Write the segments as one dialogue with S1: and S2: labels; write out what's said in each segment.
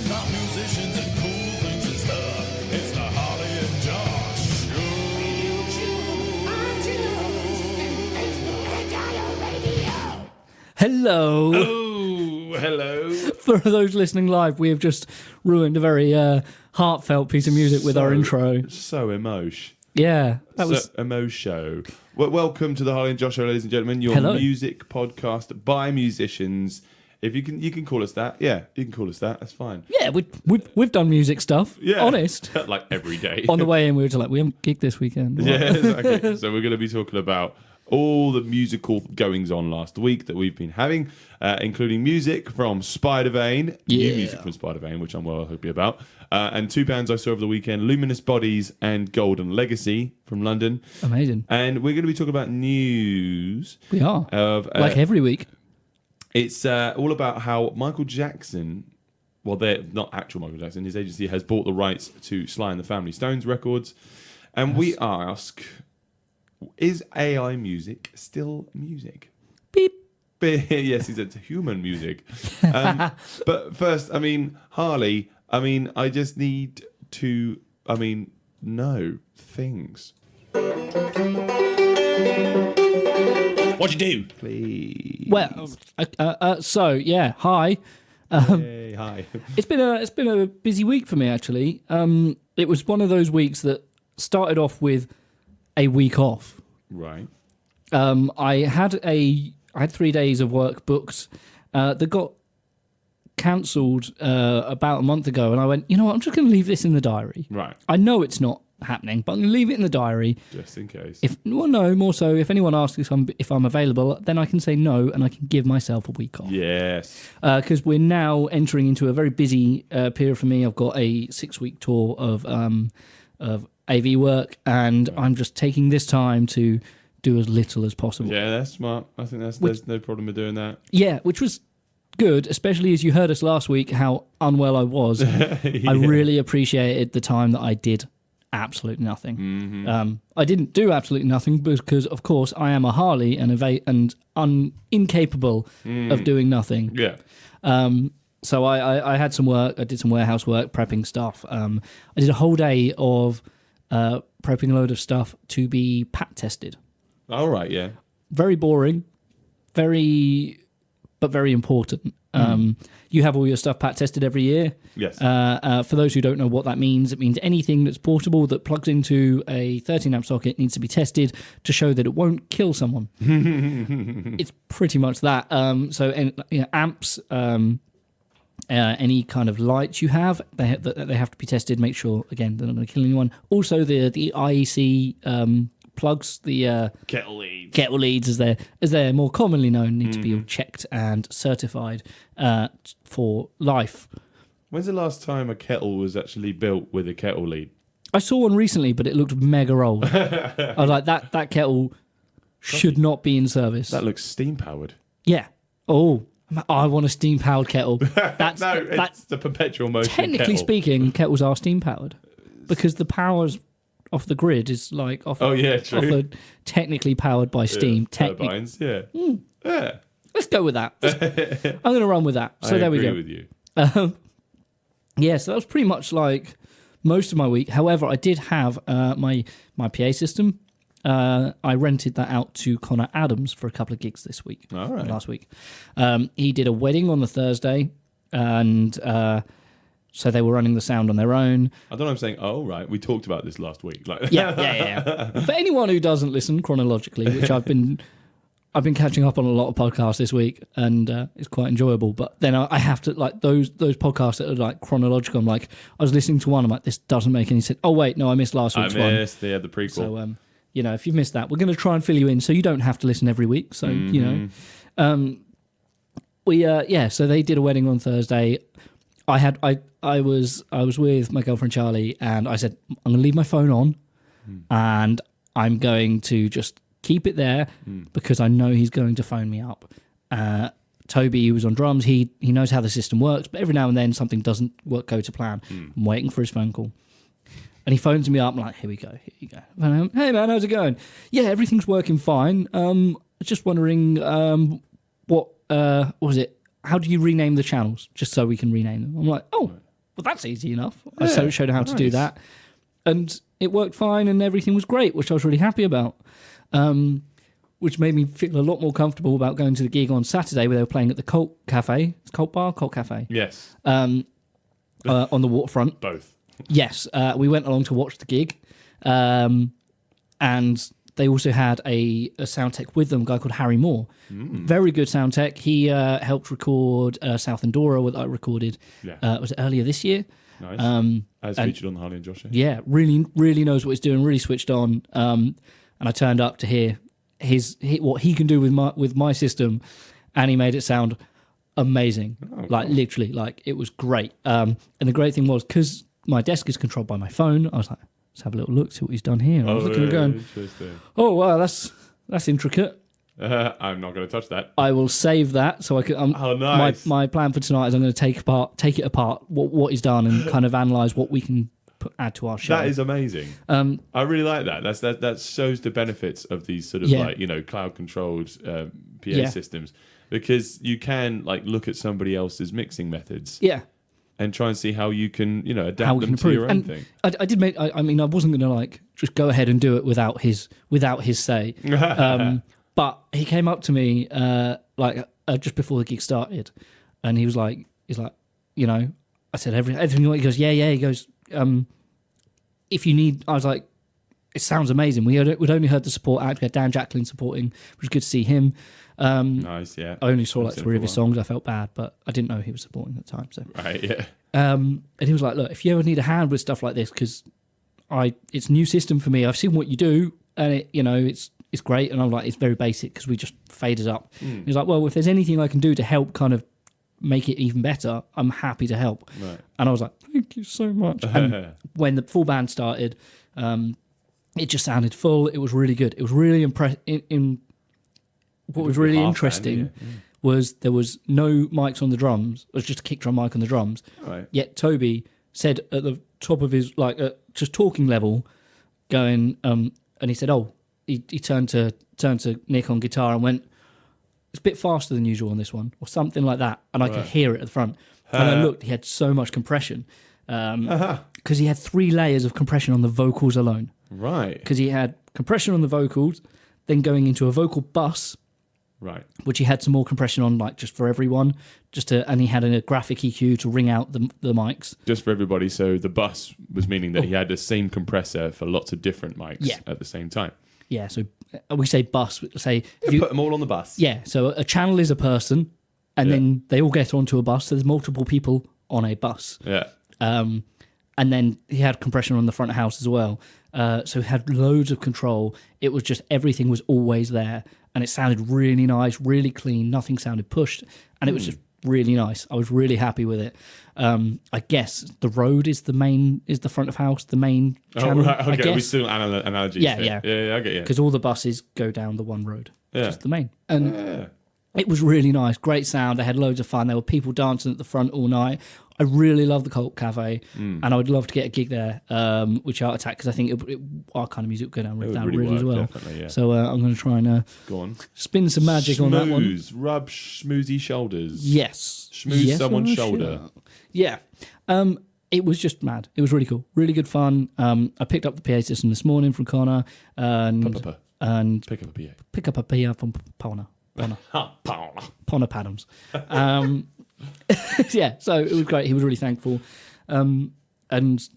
S1: talking about musicians and cool things and stuff. It's the Holly and Josh Show.
S2: Hello.
S3: Oh, hello.
S2: For those listening live, we have just ruined a very heartfelt piece of music with our intro.
S3: So emosh.
S2: Yeah, that was
S3: Emotion. Well, welcome to the Holly and Josh Show, ladies and gentlemen. Your music podcast by musicians. If you can call us that. Yeah, you can call us that. That's fine.
S2: yeah. We've done music stuff.
S3: Yeah,
S2: Honest.
S3: like every day.
S2: On the way in, we were just like, we haven't gigged this weekend.
S3: Yeah, exactly. So we're going to be talking about all the musical goings on last week that we've been having, including music from Spidervayne, new music from Spidervayne, which I'm well happy about, and two bands I saw over the weekend, Luminous Bodies and Golden Legacy from London.
S2: Amazing.
S3: And we're going to be talking about news.
S2: We are
S3: Of,
S2: like every week.
S3: It's all about how Michael Jackson, well, they're not actual Michael Jackson, his agency has bought the rights to Sly and the Family Stones records. And we ask, is AI music still music?
S2: Beep.
S3: Yes, he said human music. But first, Harley, I just need to, know things.
S1: What'd you do?
S3: Please.
S2: Well, so yeah. Hi.
S3: Hey, hi.
S2: It's been a busy week for me actually. It was one of those weeks that started off with a week off.
S3: Right.
S2: I had 3 days of work booked that got cancelled about a month ago, and I went, you know what, I'm just going to leave this in the diary.
S3: Right.
S2: I know it's not happening, but I'm going to leave it in the diary.
S3: Just in case.
S2: More so, if anyone asks if I'm available, then I can say no, and I can give myself a week off.
S3: Yes.
S2: Because we're now entering into a very busy period for me. I've got a 6-week tour of AV work, and I'm just taking this time to do as little as possible.
S3: Yeah, that's smart. I think there's no problem with doing that.
S2: Yeah, which was good, especially as you heard us last week how unwell I was.
S3: Yeah.
S2: I really appreciated the time that I did absolutely nothing.
S3: Mm-hmm.
S2: I didn't do absolutely nothing because, of course, I am a Harley and incapable of doing nothing.
S3: Yeah.
S2: So I had some work. I did some warehouse work, prepping stuff. I did a whole day of prepping a load of stuff to be pat tested.
S3: All right, yeah.
S2: Very boring, but very important. You have all your stuff pat tested every year.
S3: Yes.
S2: For those who don't know what that means, it means anything that's portable that plugs into a 13-amp socket needs to be tested to show that it won't kill someone. It's pretty much that. Amps, any kind of lights you have, they have to be tested. Make sure, again, they're not going to kill anyone. Also, the IEC plugs, the
S3: kettle leads.
S2: Kettle leads, as they're more commonly known, need to be all checked and certified for life.
S3: When's the last time a kettle was actually built with a kettle lead?
S2: I saw one recently, but it looked mega old. I was like, that kettle should not be in service.
S3: That looks steam powered.
S2: Yeah. Oh, I want a steam powered kettle. That's
S3: the perpetual motion.
S2: Technically speaking, kettles are steam powered because the power's off the grid is like off.
S3: Oh yeah, true.
S2: Technically powered by steam.
S3: Turbines, yeah. Yeah.
S2: Let's go with that. I'm going to run with that. So there we go.
S3: I agree with you.
S2: Yeah, so that was pretty much like most of my week. However, I did have my PA system. I rented that out to Connor Adams for a couple of gigs this week.
S3: All right.
S2: Last week. He did a wedding on the Thursday, and so they were running the sound on their own.
S3: I don't know. I'm saying, oh right, we talked about this last week.
S2: Yeah. For anyone who doesn't listen chronologically, which I've been catching up on a lot of podcasts this week, and it's quite enjoyable. But then I have to, like, those podcasts that are like chronological. I'm like, I was listening to one. I'm like, this doesn't make any sense. Oh wait, no, I missed last week's one.
S3: The prequel.
S2: So if you've missed that, we're going to try and fill you in so you don't have to listen every week. So so they did a wedding on Thursday. I was with my girlfriend Charlie, and I said, I'm going to leave my phone on, and I'm going to just keep it there because I know he's going to phone me up. Toby, who was on drums, he knows how the system works, but every now and then something doesn't go to plan. I'm waiting for his phone call. And he phones me up. I'm like, here you go. Hey, man, how's it going? Yeah, everything's working fine. Just wondering, what was it? How do you rename the channels? Just so we can rename them. I'm like, oh, well, that's easy enough. I showed him how to do that. And it worked fine and everything was great, which I was really happy about. Which made me feel a lot more comfortable about going to the gig on Saturday where they were playing at the Cult Cafe. It's Cult Bar? Cult Cafe.
S3: Yes.
S2: On the waterfront.
S3: Both.
S2: Yes. We went along to watch the gig. And they also had a sound tech with them, a guy called Harry Moore. Very good sound tech. He helped record South Endora that I recorded. Was it earlier this year?
S3: Nice. As featured on the Harley and Josh show.
S2: Yeah, really, really knows what he's doing. Really switched on. And I turned up to hear what he can do with my system, and he made it sound amazing. Literally, it was great. And the great thing was because my desk is controlled by my phone, I was like, let's have a little look, see what he's done here. And I was looking and going, oh wow, that's intricate.
S3: I'm not going to touch that.
S2: I will save that so I can.
S3: Nice.
S2: My plan for tonight is I'm going to take it apart, what he's done, and kind of analyze what we can add to our show.
S3: That is amazing. I really like that. That shows the benefits of these sort of cloud controlled PA systems, because you can look at somebody else's mixing methods.
S2: Yeah.
S3: And try and see how you can, adapt them to your own thing.
S2: I did make. I mean, I wasn't going to just go ahead and do it without his say. But he came up to me just before the gig started, and he's like, I said everything. He goes, yeah. He goes, if you need, I was like, it sounds amazing. We'd only heard the support act. We had Dan Jacklin supporting, which was good to see him.
S3: Nice, yeah.
S2: I only saw 3 of his songs. I felt bad, but I didn't know he was supporting at the time. So
S3: right, yeah.
S2: And he was like, look, if you ever need a hand with stuff like this, because it's a new system for me. I've seen what you do, and it's great. And I'm like, it's very basic because we just faded up. He's like, well, if there's anything I can do to help kind of make it even better, I'm happy to help. Right. And I was like, thank you so much. And when the full band started, it just sounded full. It was really good. It was really what was really interesting was there was no mics on the drums. It was just a kick drum mic on the drums.
S3: Right.
S2: Yet Toby said at the top of his just talking level, going and he said, he turned to Nick on guitar and went, it's a bit faster than usual on this one, or something like that. And I could hear it at the front. And I looked, he had so much compression. Because he had 3 layers of compression on the vocals alone. Right. Because he had compression on the vocals, then going into a vocal bus. Right. Which he had some more compression on, just for everyone. And he had a graphic EQ to ring out the mics. Just for everybody. So the bus was meaning that he had the same compressor for lots of different mics at the same time. Yeah, so we say bus. Say if you put them all on the bus. Yeah, so a channel is a person, and then they all get onto a bus. So there's multiple people on a bus. Yeah. And then he had compression on the front of house as well. So he had loads of control. It was just everything was always there, and it sounded really nice, really clean. Nothing sounded pushed, and it was just really nice. I was really happy with it. I guess the road is the front of house, the main channel. Right, okay, I guess. We still analogies. Yeah, I get you. Because all the buses go down the one road, just the main. And it was really nice, great sound. I had loads of fun. There were people dancing at the front all night. I really love the Cult Cafe, and I would love to get a gig there, which Art Attack, because I think our kind of music would go down really as well. Yeah. So I'm going to try and go on, spin some magic on that one. Rub schmoozy shoulders. Yes. Schmooze someone's shoulder. Yeah. It was just mad. It was really cool. Really good fun. I picked up the PA system this morning from Connor. And pick up a PA. Pick up a PA from Pona Padams. Yeah, so it was great. He was really thankful. And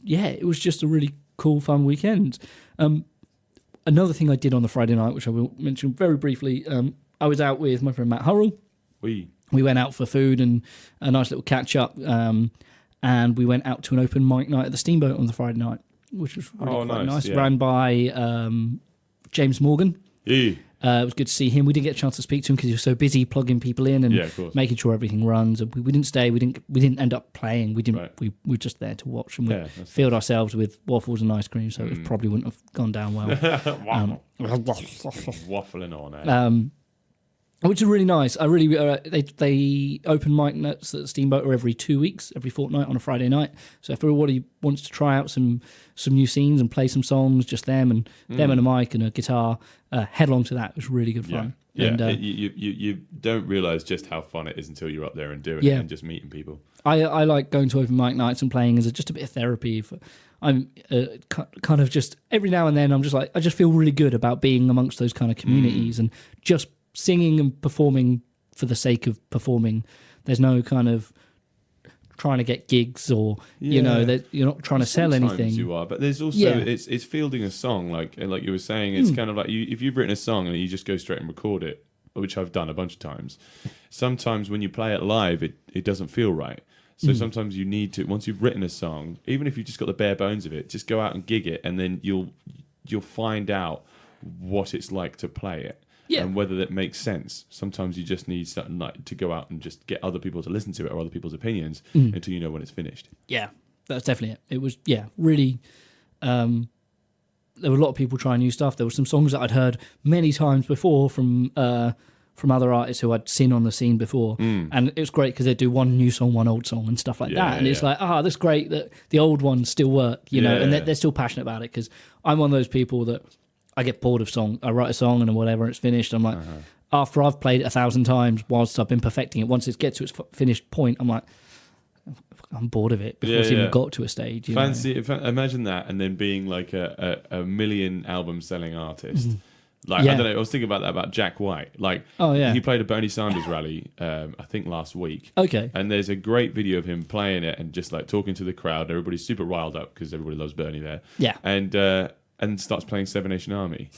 S2: yeah, it was just a really cool, fun weekend. Another thing I did on the Friday night, which I will mention very briefly, I was out with my friend Matt Hurrell. We went out for food and a nice little catch up. And we went out to an open mic night at the Steamboat on the Friday night, which was really quite nice. Yeah. Ran by James Morgan. Yeah. It was good to see him. We didn't get a chance to speak to him because he was so busy plugging people in and making sure everything runs. And we didn't stay. We didn't end up playing. We didn't. Right. We were just there to watch, and we filled ourselves with waffles and ice cream. So it probably wouldn't have gone down well. Waffling on. Which is really nice. I really they open mic nights at Steamboat are every 2 weeks, every fortnight on a Friday night. So if everybody wants to try out some new scenes and play some songs, just them and a mic and a guitar, head along to that. It was really good fun.
S3: Yeah,
S2: And,
S3: you don't realize just how fun it is until you're up there and doing
S2: Yeah.
S3: it and just meeting people.
S2: I like going to open mic nights and playing as just a bit of therapy. I'm kind of just every now and then I'm just like I just feel really good about being amongst those kind of communities and just singing and performing for the sake of performing. There's no kind of trying to get gigs or that you're not trying to sell
S3: Sometimes
S2: anything.
S3: you are, but there's also it's fielding a song like you were saying. It's kind of like if you've written a song and you just go straight and record it, which I've done a bunch of times. Sometimes when you play it live, it doesn't feel right. So sometimes you need to, once you've written a song, even if you've just got the bare bones of it, just go out and gig it, and then you'll find out what it's like to play it. Yeah. And whether that makes sense. Sometimes you just need something like to go out and just get other people to listen to it or other people's opinions until you know when it's finished. Yeah,
S2: that's definitely it. It was, really... there were a lot of people trying new stuff. There were some songs that I'd heard many times before from other artists who I'd seen on the scene before. And it was great because they'd do one new song, one old song and stuff like that. And it's like, that's great that the old ones still work, you know, and they're still passionate about it, because I'm one of those people that I get bored of song. I write a song and whatever, it's finished. I'm like, after I've played it 1,000 times whilst I've been perfecting it, once it gets to its finished point, I'm like, I'm bored of it before it's even got to a stage.
S3: Imagine that, and then being like a million album selling artist. I don't know. I was thinking about that about Jack White. He played a Bernie Sanders rally, I think last week.
S2: Okay.
S3: And there's a great video of him playing it and just like talking to the crowd. Everybody's super riled up because everybody loves Bernie there.
S2: Yeah.
S3: And starts playing Seven Nation Army,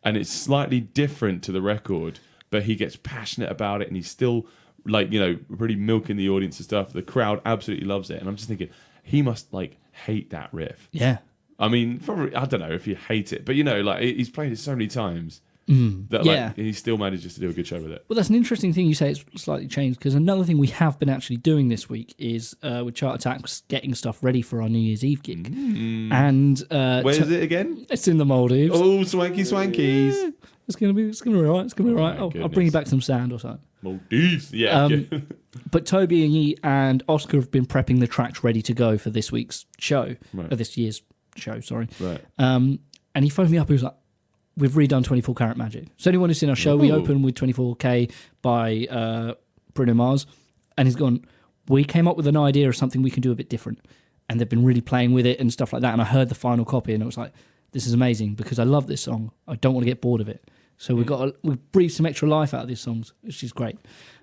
S3: and it's slightly different to the record, but he gets passionate about it, and he's still really milking the audience and stuff. The crowd absolutely loves it, and I'm just thinking he must hate that riff.
S2: Yeah.
S3: I mean, probably, I don't know if you hate it, but he's played it so many times that he still manages to do a good show with it.
S2: Well, that's an interesting thing you say. It's slightly changed, because another thing we have been actually doing this week is with Chart Attacks getting stuff ready for our New Year's Eve gig. And
S3: where is it again?
S2: It's in the Maldives.
S3: Oh, swankies!
S2: Yeah. It's gonna be right. It's gonna be right. I'll bring you back some sand or something.
S3: Maldives, yeah.
S2: But Toby and Oscar have been prepping the tracks ready to go for this week's show, or this year's show. Sorry.
S3: Right.
S2: And he phoned me up. He was like, "We've redone 24 Karat Magic." So anyone who's seen our show, we open with 24K by Bruno Mars, and he's gone, "We came up with an idea of something we can do a bit different," and they've been really playing with it and stuff like that. And I heard the final copy, and it was like, "This is amazing," because I love this song. I don't want to get bored of it. So we've breathed some extra life out of these songs, which is great.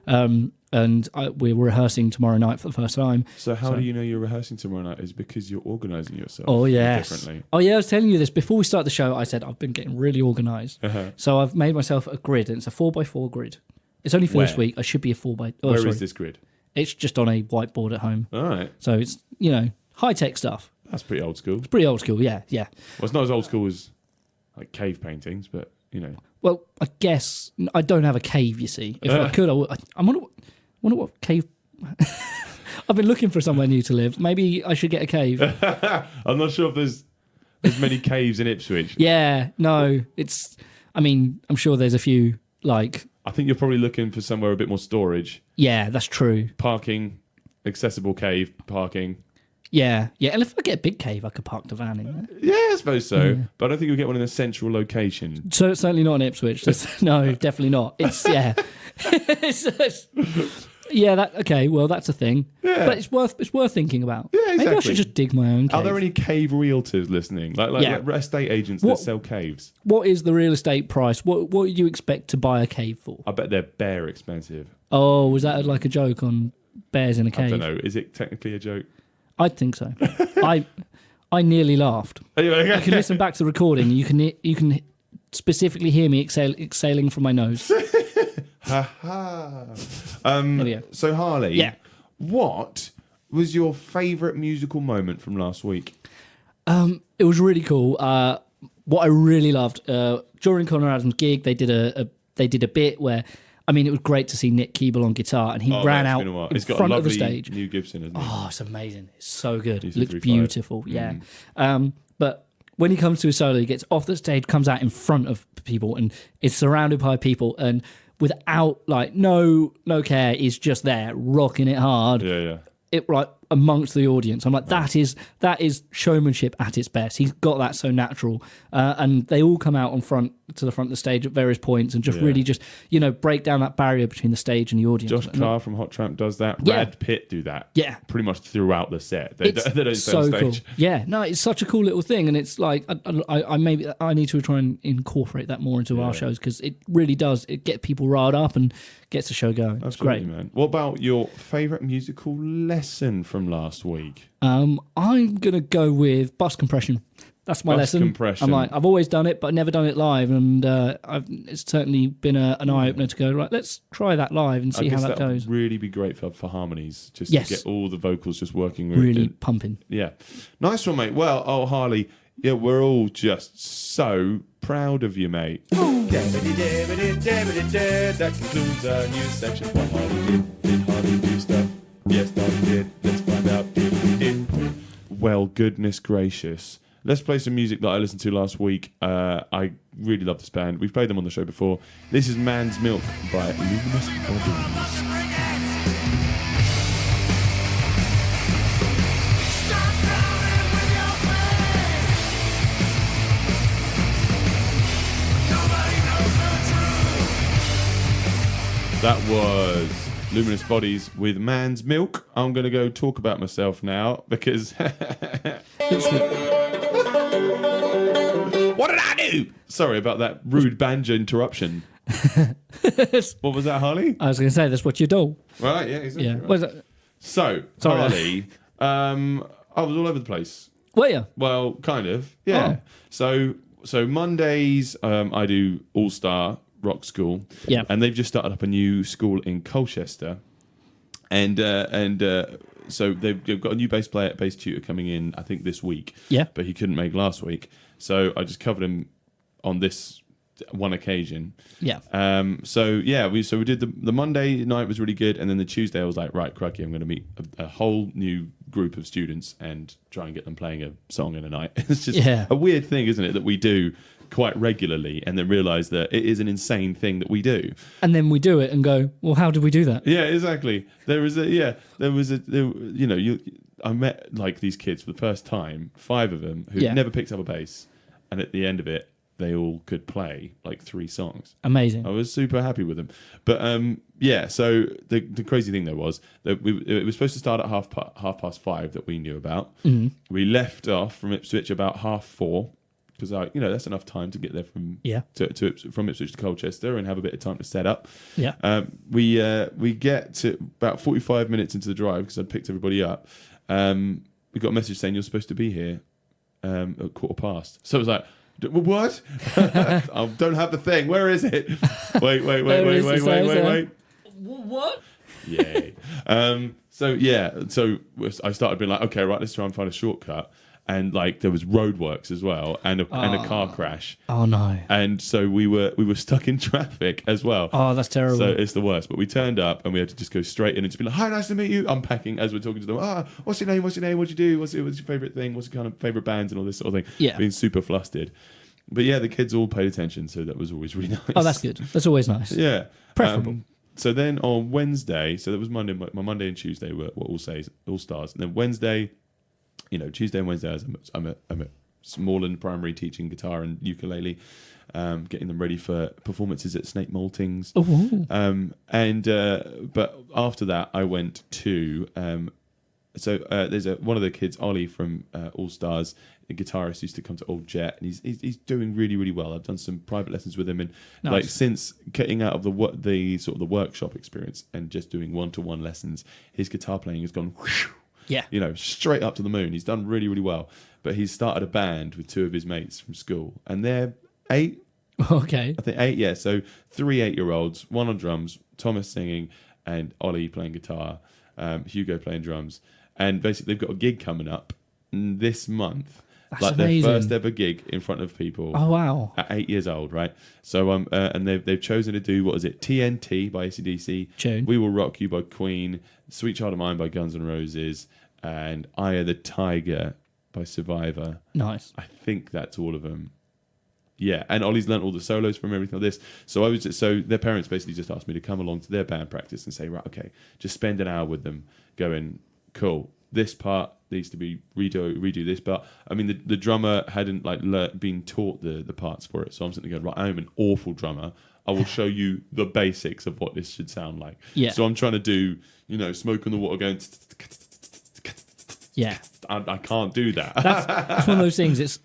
S2: We're rehearsing tomorrow night for the first time.
S3: So how do you know you're rehearsing tomorrow night? Is because you're organising yourself?
S2: Oh, yes.
S3: Differently.
S2: Oh, yeah, I was telling you this. Before we start the show, I said I've been getting really organised. So I've made myself a grid, and it's a 4x4 grid. It's only for this week. I should be a 4x... Oh,
S3: Where is this grid?
S2: It's just on a whiteboard at home.
S3: All right.
S2: So it's, high-tech stuff.
S3: That's pretty old school.
S2: It's pretty old school, yeah.
S3: Well, it's not as old school as cave paintings, but,
S2: Well, I guess I don't have a cave, you see. If I could, I would. I wonder what cave... I've been looking for somewhere new to live. Maybe I should get a cave.
S3: I'm not sure if there's many caves in Ipswich.
S2: Yeah, no. I'm sure there's a few, I
S3: think you're probably looking for somewhere a bit more storage.
S2: Yeah, that's true.
S3: Parking, accessible cave, parking.
S2: Yeah. And if I get a big cave, I could park the van in there.
S3: Yeah, I suppose so. Yeah. But I don't think you'll get one in a central location.
S2: So it's certainly not in Ipswich. No, definitely not. It's, yeah. Okay, well, that's a thing. Yeah. But it's worth thinking about.
S3: Yeah, exactly.
S2: Maybe I should just dig my own cave.
S3: Are there any cave realtors listening? Like estate agents that sell caves?
S2: What is the real estate price? What do you expect to buy a cave for?
S3: I bet they're bare expensive.
S2: Oh, was that like a joke on bears in a cave?
S3: I don't know. Is it technically a joke?
S2: I think so. I nearly laughed.
S3: Anyway,
S2: you can listen back to the recording. You can specifically hear me exhaling from my nose.
S3: Ha ha. So Harley, what was your favourite musical moment from last week?
S2: It was really cool. What I really loved during Conor Adams' gig, they did a bit where. It was great to see Nick Keeble on guitar, and he ran out in front of the stage.
S3: New Gibson, isn't he?
S2: Oh, it's amazing. It's so good. It looks beautiful. Yeah. But when he comes to his solo, he gets off the stage, comes out in front of people, and is surrounded by people, and without no care, is just there rocking it hard.
S3: Yeah.
S2: It amongst the audience. I'm like, that is showmanship at its best. He's got that so natural, and they all come out to the front of the stage at various points and just really just break down that barrier between the stage and the audience.
S3: Josh Carr from Hot Tramp does that.
S2: Yeah.
S3: Brad Pitt do that.
S2: Yeah.
S3: Pretty much throughout the set. They don't stay
S2: so
S3: on stage.
S2: cool. Yeah, no, it's such a cool little thing, and it's like I maybe I need to try and incorporate that more into our shows, because it really does. It gets people riled up and gets the show going. It's great,
S3: man. What about your favourite musical lesson from last week?
S2: I'm gonna go with bus compression. That's my lesson.
S3: Compression.
S2: I'm like, I've always done it, but never done it live, and it's certainly been an eye opener to go, right, let's try that live and see how that goes.
S3: Would really be great for harmonies, just to get all the vocals just working
S2: really pumping.
S3: Yeah, nice one, mate. Well, Harley, yeah, we're all just so proud of you, mate. That concludes our news section. What Harley did Harley do stuff? Yes, Harley did. Let's find out if he did. Well, goodness gracious. Let's play some music that I listened to last week. I really love this band. We've played them on the show before. This is Man's Milk by Luminous Bodies. That was Luminous Bodies with Man's Milk. I'm going to go talk about myself now because... What did I do? Sorry about that rude banjo interruption. What was that, Harley?
S2: I was going to say, that's what you do.
S3: Right, yeah, exactly.
S2: Yeah.
S3: Right.
S2: What is that?
S3: So, Harley, I was all over the place.
S2: Were you?
S3: Well, kind of, yeah. So Mondays, I do All-Star Rock School.
S2: Yeah.
S3: And they've just started up a new school in Colchester. And so they've got a new bass tutor coming in, I think, this week.
S2: Yeah.
S3: But he couldn't make last week. So I just covered him on this one occasion.
S2: Yeah.
S3: We did the Monday night was really good, and then the Tuesday I was like, right, crikey, I'm going to meet a whole new group of students and try and get them playing a song in a night. It's just a weird thing, isn't it, that we do quite regularly, and then realise that it is an insane thing that we do.
S2: And then we do it and go, well, how did we do that?
S3: Yeah, exactly. I met like these kids for the first time, 5 of them who never picked up a bass, and at the end of it, they all could play like 3 songs.
S2: Amazing.
S3: I was super happy with them. But so the crazy thing though was that it was supposed to start at half past 5 that we knew about.
S2: Mm-hmm.
S3: We left off from Ipswich about 4:30 because that's enough time to get there from Ipswich to Colchester and have a bit of time to set up.
S2: Yeah.
S3: We get to about 45 minutes into the drive because I'd picked everybody up. We got a message saying you're supposed to be here at 15:15. So it was like, what? I don't have the thing. Where is it? Wait.
S2: What?
S3: Yay. So I started being like, okay, right, let's try and find a shortcut. And like there was roadworks as well, and a car crash.
S2: Oh no! And
S3: so we were stuck in traffic as well.
S2: Oh, that's terrible.
S3: So it's the worst. But we turned up and we had to just go straight in and just be like, "Hi, nice to meet you." Unpacking as we're talking to them. What's your name? What's your name? What do you do? What's your favorite thing? What's your kind of favorite bands and all this sort of thing?
S2: Yeah,
S3: being super flustered. But yeah, the kids all paid attention, so that was always really nice.
S2: Oh, that's good. That's always nice.
S3: Yeah,
S2: preferable.
S3: So then on Wednesday, so that was Monday. My Monday and Tuesday were All Stars, and then Wednesday. Tuesday and Wednesday, I'm at Smallland Primary teaching guitar and ukulele, getting them ready for performances at Snake Maltings. But after that, I went to there's one of the kids, Ollie from All Stars, the guitarist, used to come to Old Jet, and he's doing really, really well. I've done some private lessons with him, and like since getting out of the sort of the workshop experience and just doing one-to-one lessons, his guitar playing has gone. Whoosh,
S2: yeah,
S3: straight up to the moon. He's done really, really well. But he's started a band with 2 of his mates from school, and they're 8.
S2: Okay,
S3: I think 8. Yeah, so 3 8-year-olds, one on drums, Thomas singing, and Ollie playing guitar, Hugo playing drums, and basically they've got a gig coming up this month.
S2: That's
S3: like
S2: amazing.
S3: Their first ever gig in front of people.
S2: Oh wow!
S3: At 8 years old, right? So and they've chosen to do, what is it? TNT by AC/DC,
S2: Tune.
S3: We Will Rock You by Queen, Sweet Child of Mine by Guns N' Roses, and Eye of the Tiger by Survivor.
S2: Nice.
S3: I think that's all of them. Yeah, and Ollie's learnt all the solos from everything like this. So their parents basically just asked me to come along to their band practice and say, right, okay, just spend an hour with them, going, cool. this part needs to be redo this part. I mean, the drummer hadn't been taught the parts for it, so I'm sitting there going, right, I am an awful drummer. I will show you the basics of what this should sound like.
S2: Yeah.
S3: So I'm trying to do, Smoke on the Water going.
S2: Yeah.
S3: I can't do that.
S2: That's one of those things.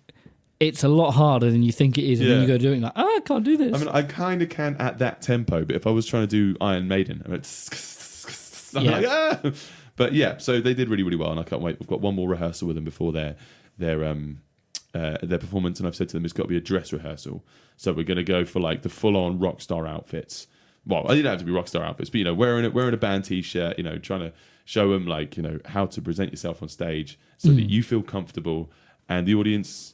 S2: It's a lot harder than you think it is, and then you go doing like, I can't do this.
S3: I mean, I kind of can at that tempo, but if I was trying to do Iron Maiden, I'm like, ah! But yeah, so they did really, really well, and I can't wait. We've got one more rehearsal with them before their performance, and I've said to them it's got to be a dress rehearsal. So we're going to go for like the full-on rock star outfits. Well, they don't have to be rock star outfits, but wearing a band t-shirt, trying to show them how to present yourself on stage so that you feel comfortable, and the audience,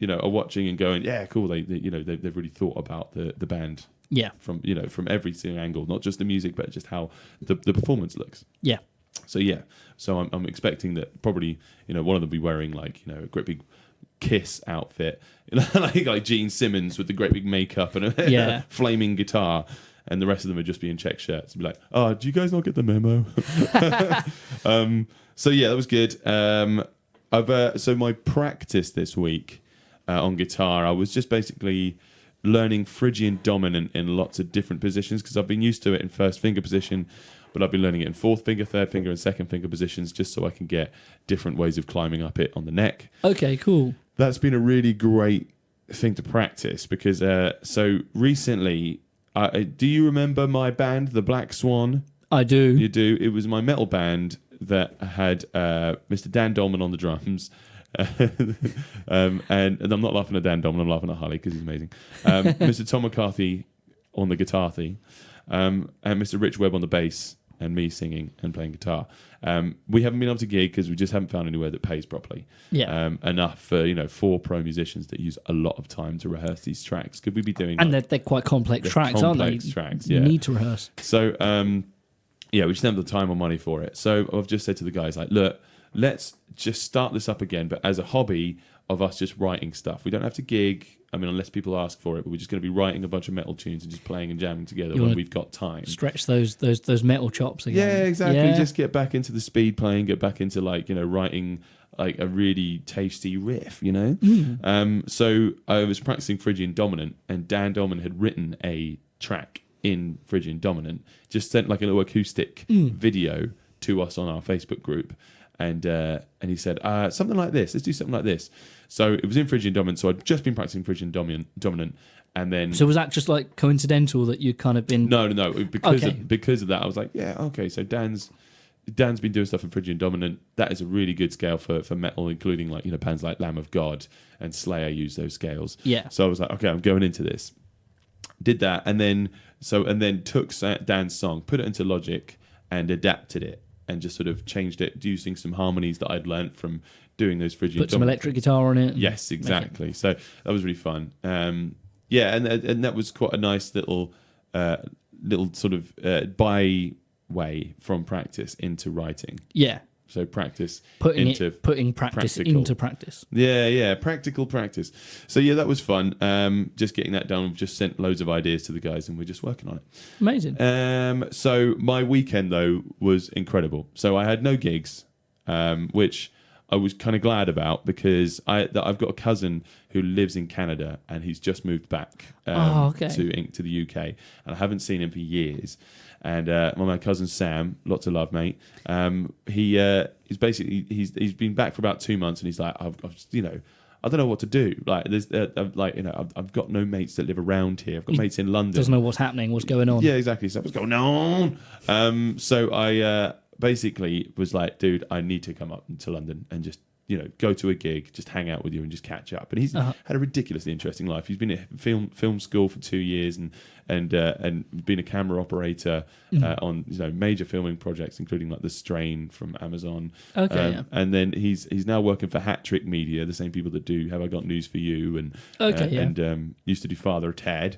S3: are watching and going, yeah, cool. They've really thought about the band.
S2: Yeah.
S3: From every single angle, not just the music, but just how the performance looks.
S2: Yeah.
S3: So yeah, I'm expecting that probably one of them will be wearing a great big Kiss outfit, like Gene Simmons with the great big makeup and a flaming guitar, and the rest of them would just be in check shirts and be like, "Oh, do you guys not get the memo?" So yeah, that was good. So my practice this week on guitar, I was just basically learning Phrygian dominant in lots of different positions because I've been used to it in first finger position. But I've been learning it in fourth finger, third finger, and second finger positions just so I can get different ways of climbing up it on the neck.
S2: Okay, cool.
S3: That's been a really great thing to practice because so recently, do you remember my band, the Black Swan?
S2: I do.
S3: You do? It was my metal band that had Mr. Dan Dolman on the drums. And I'm not laughing at Dan Dolman, I'm laughing at Harley because he's amazing. Mr. Tom McCarthy on the guitar theme. And Mr. Rich Webb on the bass and me singing and playing guitar. We haven't been able to gig because we just haven't found anywhere that pays properly.
S2: Yeah.
S3: Enough for 4 pro musicians that use a lot of time to rehearse these tracks. Could we be doing?
S2: And they're quite complex tracks, aren't they?
S3: Complex tracks. Yeah.
S2: You need to rehearse.
S3: So we just don't have the time or money for it. So I've just said to the guys look, let's just start this up again, but as a hobby of us just writing stuff. We don't have to gig. I mean, unless people ask for it, but we're just going to be writing a bunch of metal tunes and just playing and jamming together when we've got time.
S2: Stretch those metal chops again.
S3: Yeah, exactly. Yeah. Just get back into the speed playing, get back into writing a really tasty riff, So I was practicing Phrygian Dominant, and Dan Dolman had written a track in Phrygian Dominant, just sent a little acoustic video to us on our Facebook group. And he said, something like this. Let's do something like this. So it was in Phrygian Dominant. So I'd just been practicing Phrygian Dominant. And then...
S2: So was that just coincidental that you'd kind of been...
S3: No. Because of that, I was like, yeah, okay. So Dan's been doing stuff in Phrygian Dominant. That is a really good scale for metal, including bands like Lamb of God and Slayer use those scales.
S2: Yeah.
S3: So I was like, okay, I'm going into this. Did that. And then took Dan's song, put it into Logic and adapted it. And just sort of changed it using some harmonies that I'd learnt from doing those Phrygian.
S2: Put some electric guitar on it.
S3: Yes, exactly. So that was really fun. And that was quite a nice little sort of by way from practice into writing.
S2: Yeah.
S3: So practice
S2: putting practice
S3: practical.
S2: into practice.
S3: Yeah, practical practice. So yeah, that was fun. Just getting that done. We've just sent loads of ideas to the guys, and we're just working on it.
S2: Amazing.
S3: So my weekend though was incredible. So I had no gigs, which I was kind of glad about because I've got a cousin who lives in Canada, and he's just moved back to the UK, and I haven't seen him for years. And my cousin Sam, lots of love, mate. He's basically he's been back for about 2 months, and he's like, I've I don't know what to do. I've got no mates that live around here. I've got mates in London.
S2: Doesn't know what's happening, what's going on.
S3: Yeah, exactly. So what's going on? So I basically was like, dude, I need to come up to London and just go to a gig, just hang out with you and just catch up. And he's had a ridiculously interesting life. He's been at film school for 2 years and been a camera operator on major filming projects, including The Strain from Amazon.
S2: Okay.
S3: And then he's now working for Hat Trick Media, the same people that do Have I Got News for You and used to do Father Ted.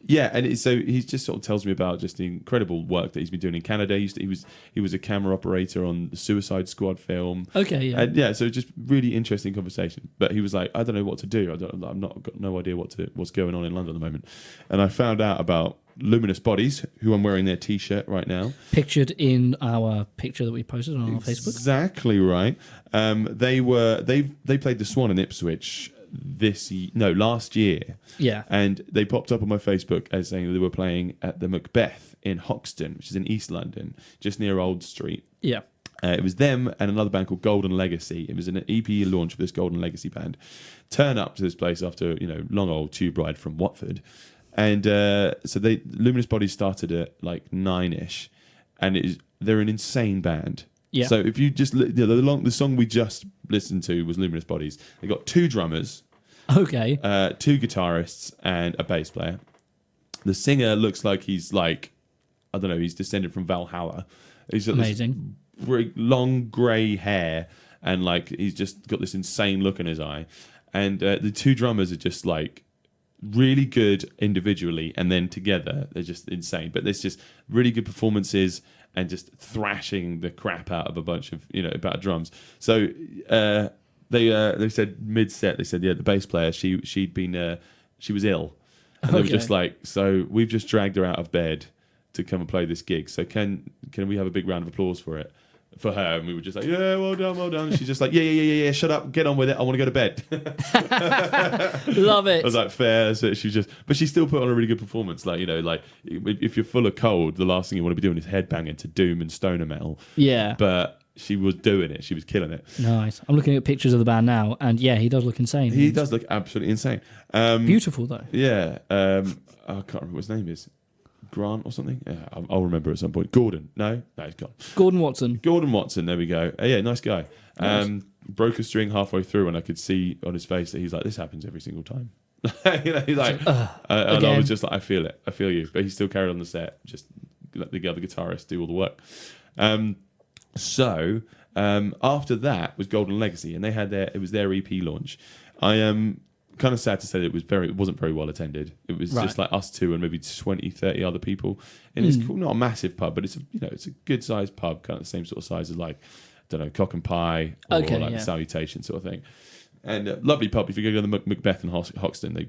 S3: Yeah, and so he just sort of tells me about just the incredible work that he's been doing in Canada. He was a camera operator on the Suicide Squad film.
S2: Okay, yeah.
S3: And so just really interesting conversation. But he was like, I don't know what to do. I've not got no idea what's going on in London at the moment. And I found out about Luminous Bodies, who I'm wearing their T-shirt right now.
S2: Pictured in our picture that we posted on our Facebook.
S3: Exactly right. They played the Swan in Ipswich last year.
S2: Yeah.
S3: And they popped up on my Facebook as saying that they were playing at the Macbeth in Hoxton, which is in East London, just near Old Street.
S2: Yeah.
S3: It was them and another band called Golden Legacy. It was an EP launch for this Golden Legacy band. Turn up to this place after long old tube ride from Watford, and so Luminous Bodies started at like 9ish, and they're an insane band.
S2: Yeah.
S3: So if you just the song we just listened to was Luminous Bodies. They got 2 drummers.
S2: Okay.
S3: 2 guitarists and a bass player. The singer looks like he's like, I don't know, he's descended from Valhalla. He's got
S2: amazing,
S3: this long grey hair, and like he's just got this insane look in his eye. And the 2 drummers are just like really good individually, and then together they're just insane. But there's just really good performances and just thrashing the crap out of a bunch of about drums. So. They said mid-set, they said, the bass player, she was ill. And they were just like, so we've just dragged her out of bed to come and play this gig. So can we have a big round of applause for it? For her? And we were just like, yeah, well done. And she's just like, yeah, shut up, get on with it. I want to go to bed.
S2: Love it.
S3: I was like, fair. So but she still put on a really good performance. Like, like if you're full of cold, the last thing you want to be doing is headbanging to doom and stoner metal.
S2: Yeah.
S3: But she was doing it. She was killing it.
S2: Nice. I'm looking at pictures of the band now, and yeah, he does look insane.
S3: He does look absolutely insane.
S2: Beautiful though.
S3: Yeah. I can't remember what his name is. Grant or something? Yeah, I'll remember at some point. Gordon. No, he's gone.
S2: Gordon Watson.
S3: Gordon Watson. There we go. Yeah, nice guy.
S2: Nice.
S3: Broke a string halfway through, and I could see on his face that he's like, this happens every single time. He's like, and I was just like, I feel it. I feel you. But he still carried on the set. Just let the other guitarist do all the work. So after that was Golden Legacy, and they had it was their EP launch. I am kind of sad to say that it wasn't very well attended. It was just like us 2 and maybe 20, 30 other people. And it's cool, not a massive pub, but it's a good sized pub, kind of the same sort of size as like, I don't know, Cock and Pie or the Salutation sort of thing. And lovely pub. If you go to the Macbeth in Hoxton, they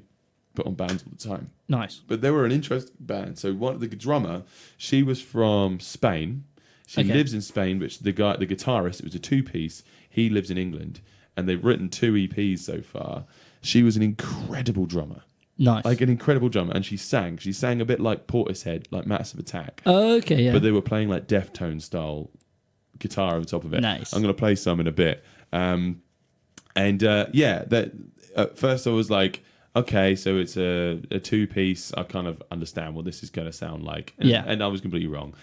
S3: put on bands all the time.
S2: Nice.
S3: But they were an interesting band. So the drummer, she was from Spain. She lives in Spain, but the guitarist, it was a 2-piece. He lives in England, and they've written 2 EPs so far. She was an incredible drummer.
S2: Nice.
S3: Like an incredible drummer, and she sang. She sang a bit like Portishead, like Massive Attack.
S2: Okay, yeah.
S3: But they were playing like Deftone style guitar over top of it.
S2: Nice.
S3: I'm going to play some in a bit. That at first I was like, okay, so it's a 2-piece. I kind of understand what this is going to sound like. And I was completely wrong.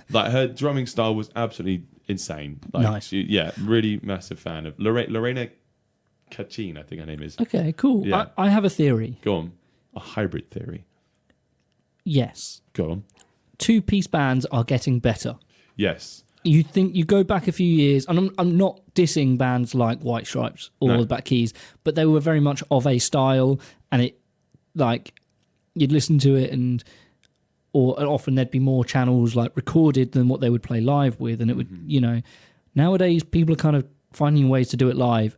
S3: Like, her drumming style was absolutely insane. Like,
S2: nice.
S3: Really massive fan of Lorena Cachin, I think her name is.
S2: Okay, cool.
S3: Yeah.
S2: I have a theory.
S3: Go on. A hybrid theory.
S2: Yes.
S3: Go on.
S2: 2-piece bands are getting better.
S3: Yes.
S2: You think you go back a few years, and I'm not dissing bands like White Stripes or the Black Keys, but they were very much of a style, and it like you'd listen to it, and often there'd be more channels like recorded than what they would play live with, and it would nowadays people are kind of finding ways to do it live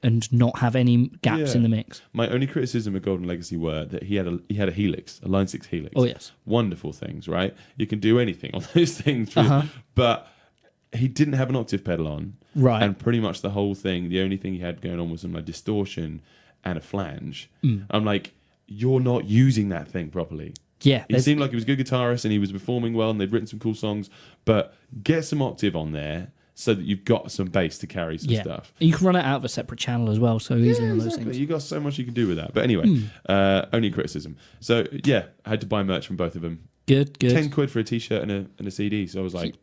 S2: and not have any gaps in the mix.
S3: My only criticism of Golden Legacy were that he had a Helix, a Line 6 Helix.
S2: Oh yes,
S3: wonderful things, right? You can do anything on those things, but he didn't have an octave pedal on,
S2: right?
S3: And pretty much the whole thing, the only thing he had going on was some like distortion and a flange. I'm like, you're not using that thing properly.
S2: Yeah,
S3: he seemed like he was a good guitarist and he was performing well, and they'd written some cool songs, but get some octave on there so that you've got some bass to carry some stuff.
S2: You can run it out of a separate channel as well, so easily on those things.
S3: You got so much you can do with that. But anyway, only criticism. So I had to buy merch from both of them.
S2: Good.
S3: £10 for a t-shirt and a CD. So I was like,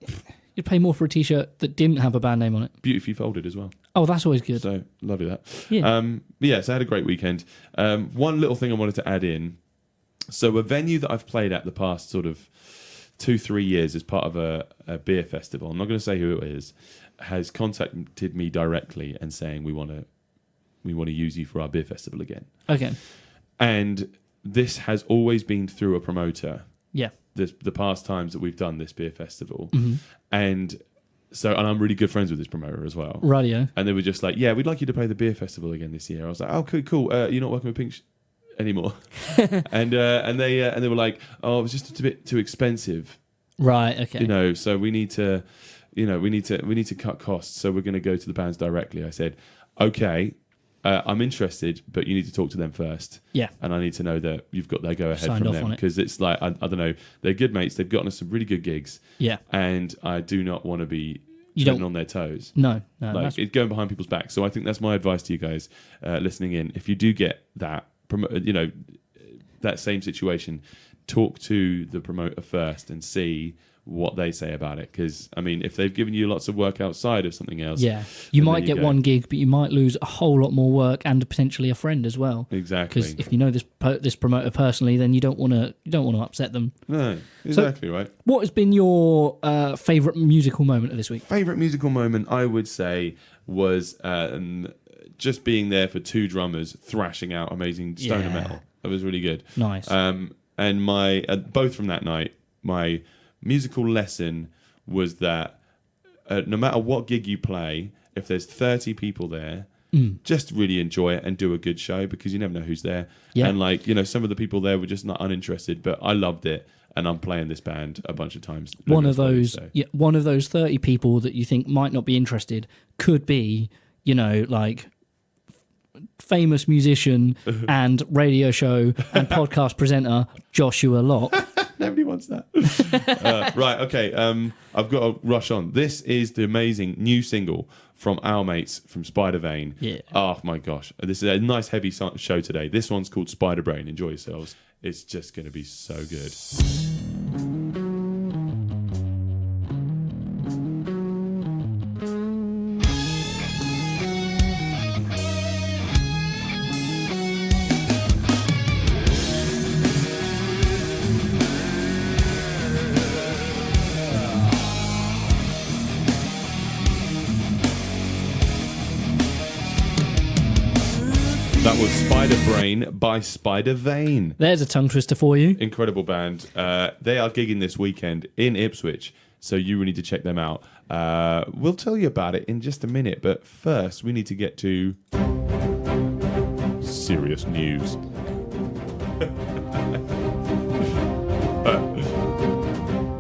S2: you'd pay more for a t-shirt that didn't have a band name on it.
S3: Beautifully folded as well.
S2: Oh, that's always good.
S3: So lovely that.
S2: Yeah.
S3: So I had a great weekend. One little thing I wanted to add in. So a venue that I've played at the past sort of 2-3 years as part of a beer festival, I'm not going to say who it is, has contacted me directly and saying we want to use you for our beer festival again.
S2: Okay.
S3: And this has always been through a promoter.
S2: Yeah.
S3: The past times that we've done this beer festival,
S2: Mm-hmm.
S3: and I'm really good friends with this promoter as well.
S2: Radio.
S3: And they were just like, "Yeah, we'd like you to play the beer festival again this year." I was like, "Oh, cool. You're not working with Pink anymore," and they were like, "Oh, it was just a bit too expensive."
S2: Right. Okay.
S3: You know, so we need to cut costs. So we're going to go to the bands directly. I said, "Okay, I'm interested, but you need to talk to them first."
S2: Yeah.
S3: And I need to know that you've got their go ahead
S2: Signed
S3: from
S2: off
S3: them,
S2: on it.
S3: because it's like I don't know, they're good mates. They've gotten us some really good gigs.
S2: Yeah.
S3: And I do not want to be
S2: You
S3: treading
S2: don't-
S3: on their toes.
S2: No.
S3: Like it's going behind people's backs. So I think that's my advice to you guys listening in. If you do get that, that same situation, talk to the promoter first and see what they say about it. Because I mean, if they've given you lots of work outside of something else,
S2: Yeah. You
S3: then
S2: might
S3: there you
S2: get
S3: go.
S2: one gig, but you might lose a whole lot more work and potentially a friend as well.
S3: Exactly.
S2: Because if you know this promoter personally, then you don't want to upset them.
S3: No, exactly right.
S2: What has been your favourite musical moment of this week?
S3: Favorite musical moment, I would say, was just being there for two drummers thrashing out amazing stoner
S2: Yeah.
S3: metal. That was really good.
S2: Nice.
S3: And my both from that night, my musical lesson was that no matter what gig you play, if there's 30 people there, just really enjoy it and do a good show, because you never know who's there.
S2: Yeah.
S3: And some of the people there were just not uninterested, but I loved it, and I'm playing this band a bunch of times.
S2: one of those 30 people that you think might not be interested could be, like famous musician and radio show and podcast presenter Joshua Locke.
S3: Nobody wants that. Right, okay. I've got to rush on. This is the amazing new single from our mates from Spidervayne.
S2: Yeah.
S3: Oh my gosh. This is a nice heavy show today. This one's called Spiderbrain. Enjoy yourselves. It's just going to be so good. That was Spiderbrain by Spidervayne.
S2: There's a tongue twister for you.
S3: Incredible band. They are gigging this weekend in Ipswich, so you really need to check them out. We'll tell you about it in just a minute, but first we need to get to serious news.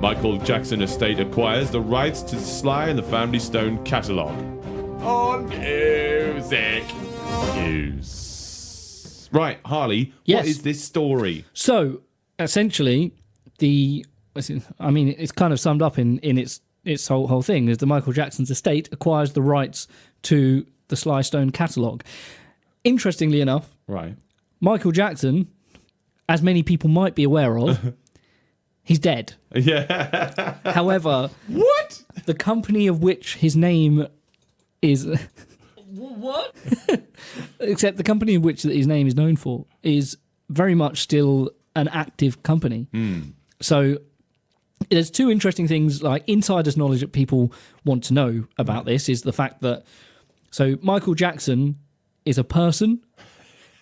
S3: Michael Jackson Estate acquires the rights to Sly and the Family Stone catalogue. On music news. Right, Harley,
S2: Yes.
S3: what is this story?
S2: So essentially, it's kind of summed up in its whole thing is the Michael Jackson's estate acquires the rights to the Sly Stone catalogue. Interestingly enough,
S3: Right.
S2: Michael Jackson, as many people might be aware of, he's dead.
S3: Yeah.
S2: However,
S3: What?
S2: the company of which his name is what? Except the company in which his name is known for is very much still an active company. So there's two interesting things, like insider's knowledge that people want to know about this is the fact that Michael Jackson is a person,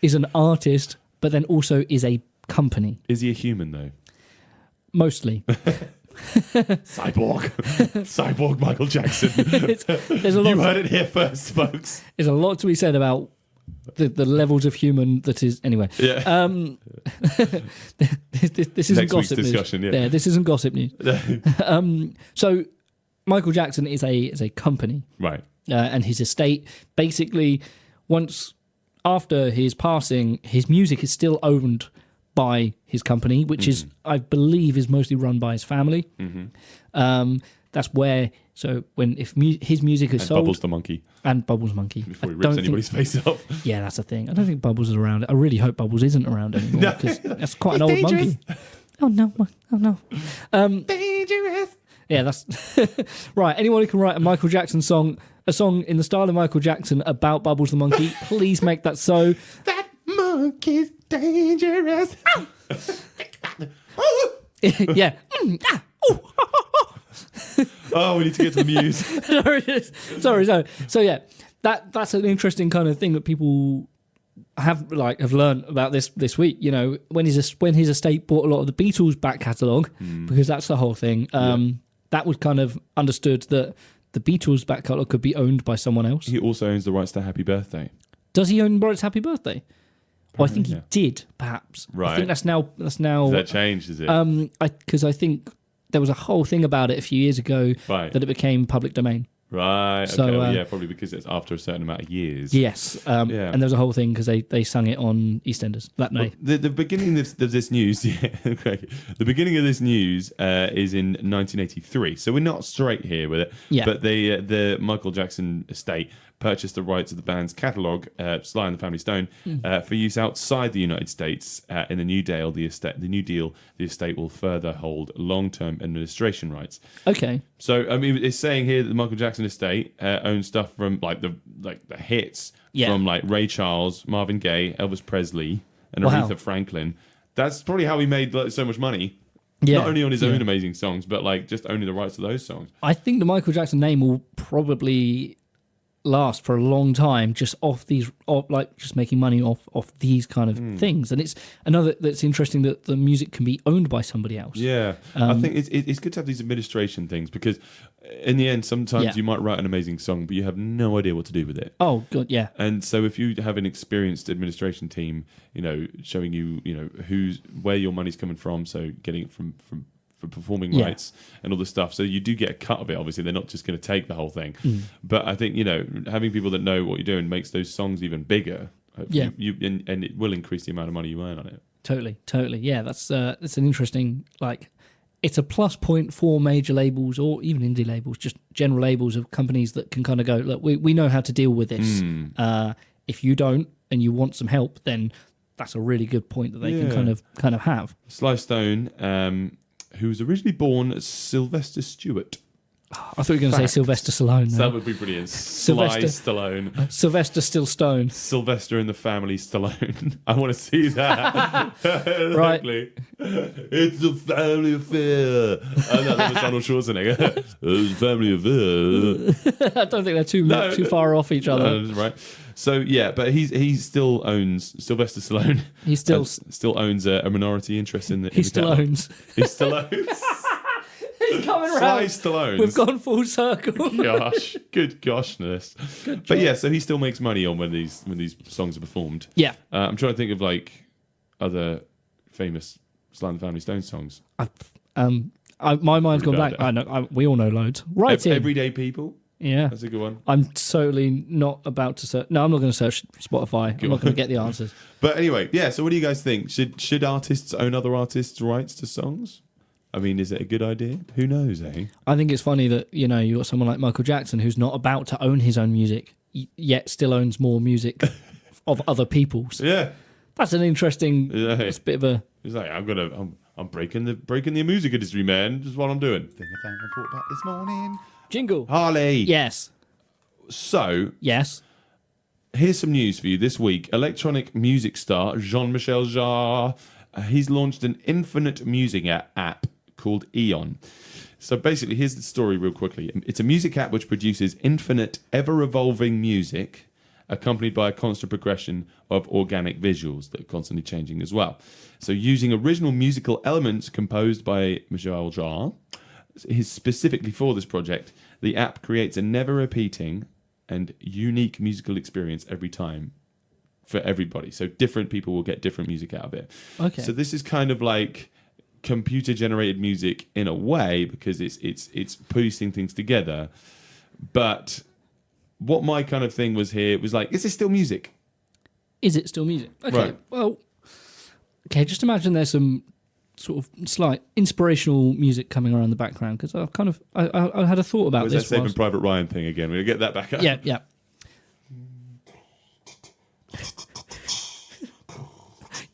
S2: is an artist, but then also is a company.
S3: Is he a human, though?
S2: Mostly.
S3: Cyborg Michael Jackson.
S2: There's a lot.
S3: You heard it here first, folks.
S2: There's a lot to be said about the levels of human that is. Anyway,
S3: Yeah.
S2: this isn't
S3: Next week's
S2: gossip
S3: discussion,
S2: news.
S3: yeah.
S2: This isn't gossip news. So Michael Jackson is a company,
S3: Right.
S2: and his estate basically once after his passing, his music is still owned by his company, which is, I believe, is mostly run by his family. That's where, his music is
S3: And
S2: sold.
S3: Bubbles the monkey.
S2: And Bubbles Monkey.
S3: Before he
S2: I
S3: rips
S2: don't
S3: anybody's
S2: think,
S3: face off.
S2: yeah, that's the thing. I don't think Bubbles is around. I really hope Bubbles isn't around anymore, because that's quite an old monkey. Oh no.
S3: Dangerous.
S2: Yeah, that's right. Anyone who can write a Michael Jackson song, a song in the style of Michael Jackson about Bubbles the monkey, please make that so.
S3: That monkey's dangerous.
S2: Yeah.
S3: Oh, we need to get to the muse.
S2: Sorry. So yeah, that's an interesting kind of thing that people have learned about this week. You know, when his estate bought a lot of the Beatles back catalogue, because that's the whole thing. That was kind of understood that the Beatles back catalogue could be owned by someone else.
S3: He also owns the rights to Happy Birthday.
S2: Does he own Boris Happy Birthday? Well, I think he did, perhaps.
S3: Right.
S2: I think that's now. Has
S3: that changed? Is it?
S2: Because I think there was a whole thing about it a few years ago that it became public domain.
S3: Right.
S2: So,
S3: okay. Well, yeah, probably because it's after a certain amount of years.
S2: Yes. And there was a whole thing because they sung it on EastEnders that night.
S3: Well, the beginning of this news, okay. The beginning of this news is in 1983, so we're not straight here with it.
S2: Yeah.
S3: But the Michael Jackson estate purchased the rights of the band's catalogue, Sly and the Family Stone, for use outside the United States. In the New Deal, the estate will further hold long-term administration rights.
S2: Okay.
S3: So I mean, it's saying here that the Michael Jackson estate owns stuff from the hits from like Ray Charles, Marvin Gaye, Elvis Presley, and Aretha Franklin. That's probably how he made so much money.
S2: Yeah.
S3: Not only on his own amazing songs, but just owning the rights to those songs.
S2: I think the Michael Jackson name will probably last for a long time just just making money off these kind of things. And it's another that's interesting that the music can be owned by somebody else.
S3: Yeah. I think it's good to have these administration things because in the end sometimes you might write an amazing song but you have no idea what to do with it.
S2: Oh god, yeah.
S3: And so if you have an experienced administration team, showing you, where your money's coming from, so getting it from performing rights and all this stuff, so you do get a cut of it. Obviously they're not just going to take the whole thing, but I think having people that know what you're doing makes those songs even bigger. And it will increase the amount of money you earn on it.
S2: Totally. Yeah, that's an interesting, it's a plus point for major labels or even indie labels, just general labels of companies that can kind of go, look, we know how to deal with this. If you don't and you want some help, then that's a really good point that they can kind of have.
S3: Sly Stone, who was originally born as Sylvester Stewart.
S2: I thought you were going to say Sylvester Stallone.
S3: That would be brilliant. Sly Stallone.
S2: Sylvester Still Stone.
S3: Sylvester and the Family Stallone. I want to see that.
S2: Right.
S3: It's a family affair. That was Arnold Schwarzenegger. It's a family affair.
S2: I don't think they're too far off each other.
S3: Right. So yeah, but he still owns Sylvester Stallone.
S2: He still
S3: owns a minority interest in the.
S2: He still owns.
S3: He still owns.
S2: He's coming
S3: Sly
S2: around.
S3: Stallone.
S2: We've gone full circle.
S3: Gosh, good goshness. But yeah, so he still makes money on when these songs are performed.
S2: Yeah.
S3: I'm trying to think of other famous Sly and the Family Stone songs.
S2: My mind's gone blank. I know. We all know loads. Right.
S3: Everyday People.
S2: Yeah,
S3: that's a good one.
S2: I'm totally not about to search. No, I'm not going to search Spotify. I'm not going to get the answers.
S3: But anyway, yeah. So what do you guys think? Should artists own other artists' rights to songs? I mean, is it a good idea? Who knows, eh?
S2: I think it's funny that, you got someone like Michael Jackson who's not about to own his own music, yet still owns more music of other people's.
S3: Yeah.
S2: That's an interesting, it's a bit of a...
S3: He's like, I'm breaking the music industry, man. Just what I'm doing. Thing I thought about this morning.
S2: Jingle.
S3: Harley.
S2: Yes.
S3: So...
S2: Yes.
S3: Here's some news for you this week. Electronic music star Jean-Michel Jarre, he's launched an infinite music app called Eon. So basically, here's the story real quickly. It's a music app which produces infinite, ever-evolving music accompanied by a constant progression of organic visuals that are constantly changing as well. So using original musical elements composed by Micheal Jarre, specifically for this project, the app creates a never-repeating and unique musical experience every time for everybody. So different people will get different music out of it.
S2: Okay.
S3: So this is kind of like computer generated music in a way because it's piecing things together. But what my kind of thing was here was like, is this still music?
S2: Is it still music? Okay.
S3: Right.
S2: Well, okay, just imagine there's some sort of slight inspirational music coming around the background because I had a thought about this.
S3: Was that Saving Private Ryan thing again? We'll get that back up.
S2: Yeah.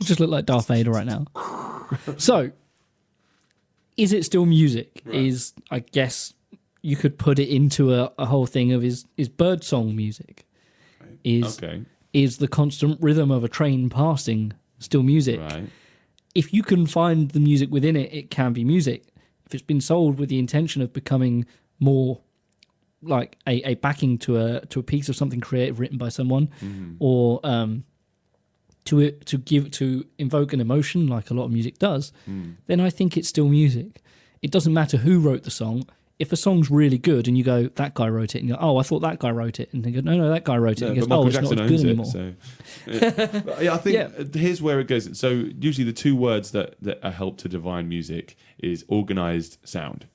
S2: You just look like Darth Vader right now. So, is it still music? Right. I guess you could put it into a whole thing of is birdsong music?
S3: Right.
S2: Is the constant rhythm of a train passing still music?
S3: Right.
S2: If you can find the music within it, it can be music. If it's been sold with the intention of becoming more like a backing to a piece of something creative written by someone, or to invoke an emotion like a lot of music does, then I think it's still music. It doesn't matter who wrote the song. If a song's really good and you go, that guy wrote it, and you go, oh, I thought that guy wrote it, and they go, no, that guy wrote it, and he goes,
S3: but
S2: oh,
S3: Michael
S2: it's not
S3: Jackson
S2: as good
S3: owns
S2: anymore.
S3: But yeah, I think here's where it goes. So usually the two words that are help to define music is organized sound.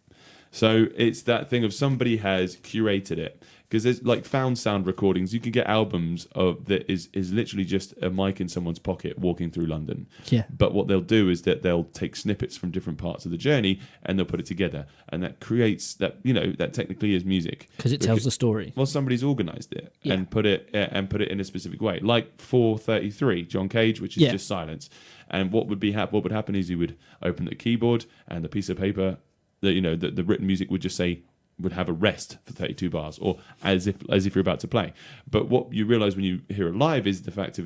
S3: So it's that thing of somebody has curated it. Because there's like found sound recordings. You can get albums of that is literally just a mic in someone's pocket walking through London.
S2: Yeah.
S3: But what they'll do is that they'll take snippets from different parts of the journey and they'll put it together. And that creates that, that technically is music.
S2: Because it tells the story.
S3: Well, somebody's organised it and put it in a specific way. Like 433, John Cage, which is just silence. And what would happen is he would open the keyboard and the piece of paper, the written music would just say, would have a rest for 32 bars, or as if you're about to play. But what you realise when you hear it live is the fact of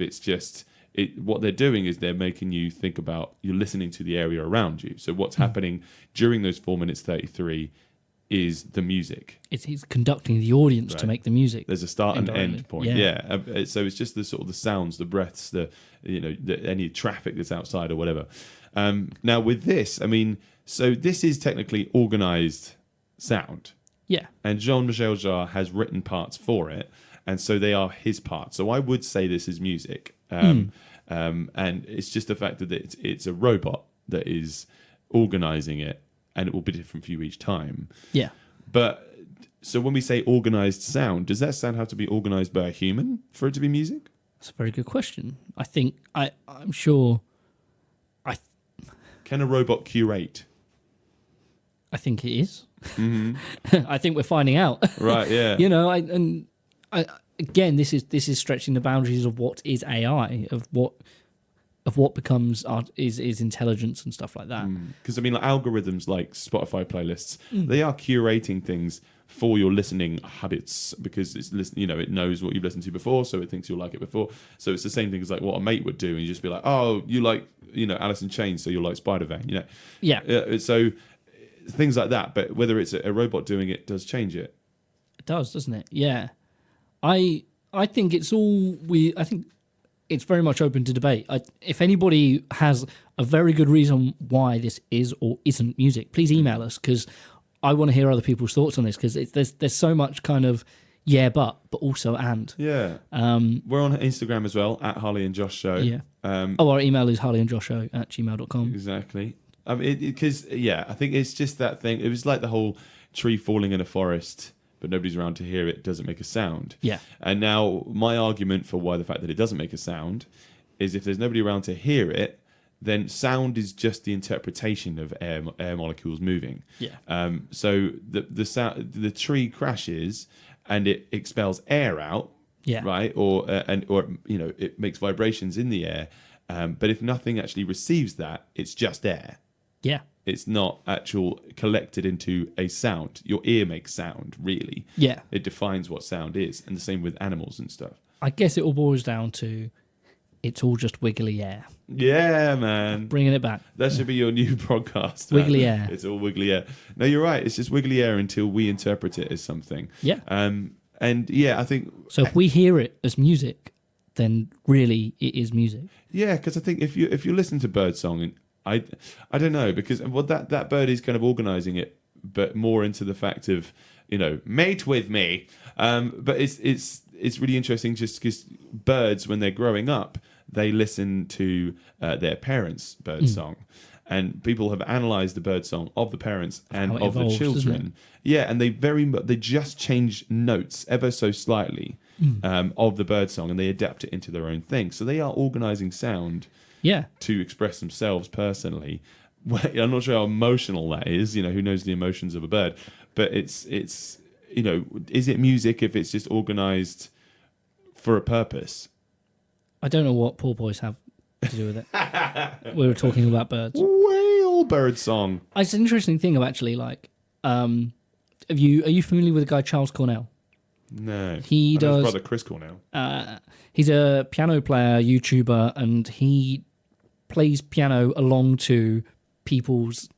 S3: what they're doing is they're making you think about, you're listening to the area around you. So what's happening during those 4 minutes 33 is the music.
S2: He's conducting the audience to make the music.
S3: There's a start and end point.
S2: Yeah.
S3: So it's just the sort of the sounds, the breaths, any traffic that's outside or whatever. Now with this, so this is technically organised sound.
S2: Yeah.
S3: And Jean-Michel Jarre has written parts for it, and so they are his parts. So I would say this is music. And it's just the fact that it's a robot that is organising it, and it will be different for you each time.
S2: Yeah.
S3: But so when we say organised sound, does that sound have to be organised by a human for it to be music?
S2: That's a very good question. I think, I'm sure...
S3: Can a robot curate?
S2: I think it is. I think we're finding out.
S3: Right, yeah.
S2: Again, this is stretching the boundaries of what is AI, of what becomes art, is intelligence and stuff like that.
S3: Because like algorithms like Spotify playlists, they are curating things for your listening habits, because it knows what you've listened to before, so it thinks you'll like it before. So it's the same thing as like what a mate would do, and you just be like, oh, you like Alice in Chains, so you'll like Spidervayne. So things like that. But whether it's a robot doing it does change it.
S2: It does, doesn't it? Yeah. I think it's all I think it's very much open to debate. If anybody has a very good reason why this is or isn't music, please email us, because I want to hear other people's thoughts on this, because there's so much kind of but also and.
S3: Yeah. We're on Instagram as well, at Harley and Josh Show.
S2: Yeah. Our email is harleyandjoshshow@gmail.com.
S3: Exactly. Because I think it's just that thing. It was like the whole tree falling in a forest, but nobody's around to hear it, doesn't make a sound.
S2: Yeah.
S3: And now my argument for why the fact that it doesn't make a sound is if there's nobody around to hear it, then sound is just the interpretation of air molecules moving.
S2: Yeah.
S3: So the tree crashes and it expels air out.
S2: Yeah.
S3: Right. Or it makes vibrations in the air. But if nothing actually receives that, it's just air.
S2: Yeah.
S3: It's not actual collected into a sound. Your ear makes sound, really.
S2: Yeah.
S3: It defines what sound is, and the same with animals and stuff.
S2: I guess it all boils down to it's all just wiggly air.
S3: Yeah, man.
S2: Bringing it back.
S3: That should be your new podcast.
S2: Wiggly air.
S3: It's all wiggly air. No, you're right. It's just wiggly air until we interpret it as something.
S2: Yeah.
S3: I think...
S2: So if we hear it as music, then really it is music.
S3: Yeah, because I think if you listen to birdsong, and I don't know, because that bird is kind of organising it, but more into the fact of mate with me. But it's really interesting just because birds, when they're growing up, they listen to their parents' birdsong. And people have analysed the birdsong of the parents and of the children. Yeah, and they just change notes ever so slightly of the birdsong, and they adapt it into their own thing. So they are organising sound to express themselves personally. Well, I'm not sure how emotional that is. Who knows the emotions of a bird? But it's is it music if it's just organised for a purpose?
S2: I don't know what poor boys have to do with it. We were talking about birds.
S3: Whale bird song.
S2: It's an interesting thing of actually are you familiar with the guy Charles Cornell?
S3: No.
S2: He does.
S3: His brother Chris Cornell.
S2: He's a piano player, YouTuber, and he plays piano along to people's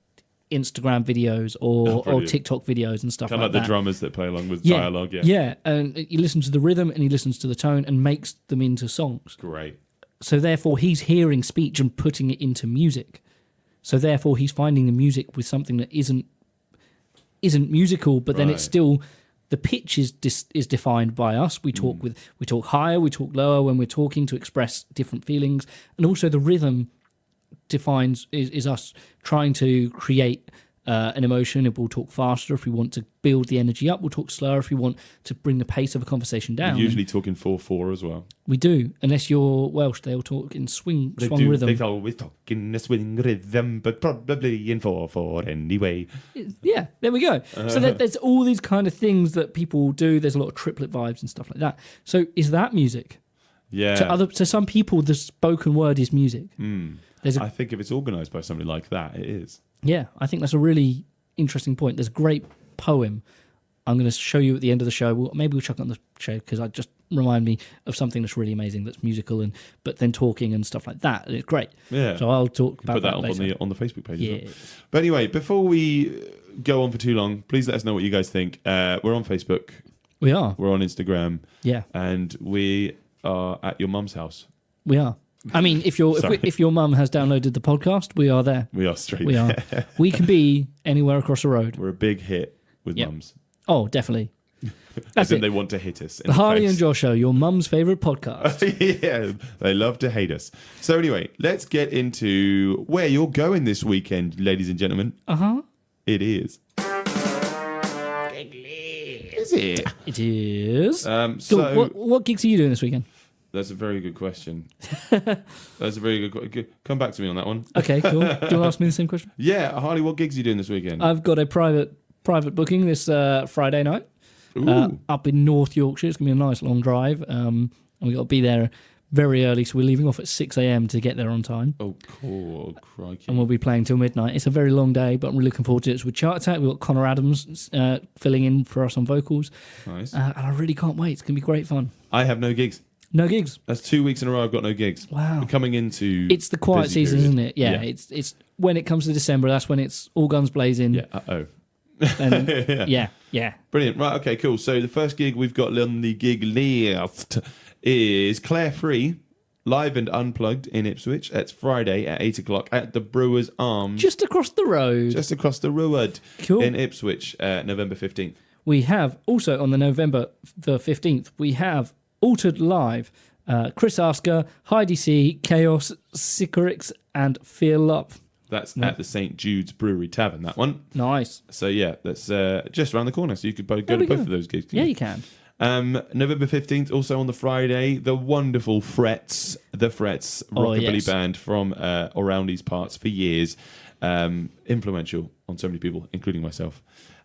S2: Instagram videos or TikTok videos and stuff
S3: kind of
S2: that.
S3: The drummers that play along with dialogue.
S2: Yeah, and he listens to the rhythm and he listens to the tone and makes them into songs.
S3: Great.
S2: So therefore, he's hearing speech and putting it into music. So therefore, he's finding the music with something that isn't musical, but then it's still the pitch is defined by us. We talk higher, we talk lower when we're talking to express different feelings, and also the rhythm is us trying to create an emotion. If we'll talk faster if we want to build the energy up, we'll talk slower if we want to bring the pace of a conversation down.
S3: We're usually talking 4/4 as well.
S2: We do, unless you're Welsh, they'll talk in swing rhythm.
S3: They always talk in a swing rhythm, but probably in 4/4 anyway.
S2: Yeah, there we go. So there's all these kind of things that people do. There's a lot of triplet vibes and stuff like that. So is that music?
S3: Yeah.
S2: To some people, the spoken word is music.
S3: I think if it's organised by somebody like that, it is.
S2: Yeah, I think that's a really interesting point. There's a great poem I'm going to show you at the end of the show. Maybe we'll chuck it on the show because I just remind me of something that's really amazing, that's musical, but then talking and stuff like that. It's great.
S3: Yeah.
S2: So I'll talk about
S3: put that
S2: later.
S3: on the Facebook page. Yeah. As well. But anyway, before we go on for too long, please let us know what you guys think. We're on Facebook.
S2: We are.
S3: We're on Instagram.
S2: Yeah.
S3: And we are at your mum's house.
S2: We are. I mean, if your mum has downloaded the podcast, we are there.
S3: We are straight
S2: We
S3: there.
S2: are. We can be anywhere across the road.
S3: We're a big hit with mums.
S2: Oh, definitely. That's
S3: As in
S2: it.
S3: they want to hit us.
S2: The Harley and Josh Show, your mum's favourite podcast.
S3: Yeah, they love to hate us. So anyway, let's get into where you're going this weekend, ladies and gentlemen.
S2: Uh-huh.
S3: It is. Is it?
S2: It is.
S3: So
S2: what gigs are you doing this weekend?
S3: that's a very good question. That's a very good question. Come back to me on that one.
S2: Okay, cool. Do you want to ask me the same question?
S3: Yeah, Harley, what gigs are you doing this weekend?
S2: I've got a private booking this Friday night up in North Yorkshire. It's going to be a nice long drive. And we've got to be there very early, so we're leaving off at 6 a.m. to get there on time.
S3: Oh, cool. Crikey.
S2: And we'll be playing till midnight. It's a very long day, but I'm really looking forward to it. It's with Chart Attack. We've got Connor Adams filling in for us on vocals.
S3: Nice.
S2: And I really can't wait. It's going to be great fun.
S3: I have no gigs.
S2: No gigs.
S3: That's 2 weeks in a row I've got no gigs.
S2: Wow.
S3: We're coming into
S2: It's the quiet
S3: busy
S2: season,
S3: period.
S2: isn't it? Yeah. It's when it comes to December, that's when it's all guns blazing.
S3: Yeah, uh-oh.
S2: And yeah.
S3: Brilliant. Right, okay, cool. So the first gig we've got on the gig list is Claire Free, live and unplugged in Ipswich. That's Friday at 8 o'clock at the Brewers Arms.
S2: Just across the road.
S3: Just across the road
S2: Cool.
S3: in Ipswich, November 15th.
S2: We have also on the November the 15th, we have Altered Live, Chris Asker, Heidi C, Chaos, Sycorax, and Fear Love.
S3: That's at the St. Jude's Brewery Tavern, that one.
S2: Nice.
S3: So yeah, that's just around the corner. So you could go to both of those gigs.
S2: Yeah, you can.
S3: November 15th, also on the Friday, the wonderful The Frets, rockabilly band from around these parts for years. Influential on so many people, including myself.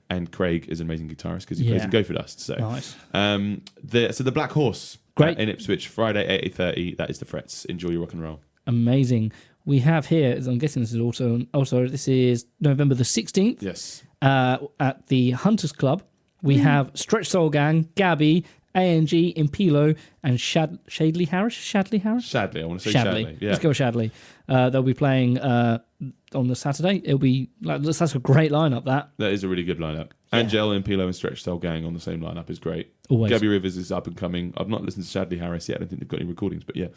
S3: And Craig is an amazing guitarist because he plays in Go For Dust. So,
S2: nice.
S3: The Black Horse in Ipswich, Friday at 8:30. That is The Frets. Enjoy your rock and roll.
S2: Amazing. We have here, as I'm guessing this is also this is November the 16th.
S3: Yes.
S2: At the Hunters Club. We have Stretch Soul Gang, Gabby, ANG, Impilo, and Shadley Harris.
S3: Shadley, I want to say Shadley. Yeah.
S2: Let's go with Shadley. They'll be playing on the Saturday. It'll be that's a great lineup. That
S3: is a really good lineup. Yeah. Angel, Impilo, and Stretch Soul Gang on the same lineup is great.
S2: Always.
S3: Gabby Rivers is up and coming. I've not listened to Shadley Harris yet. I don't think they've got any recordings, but yeah,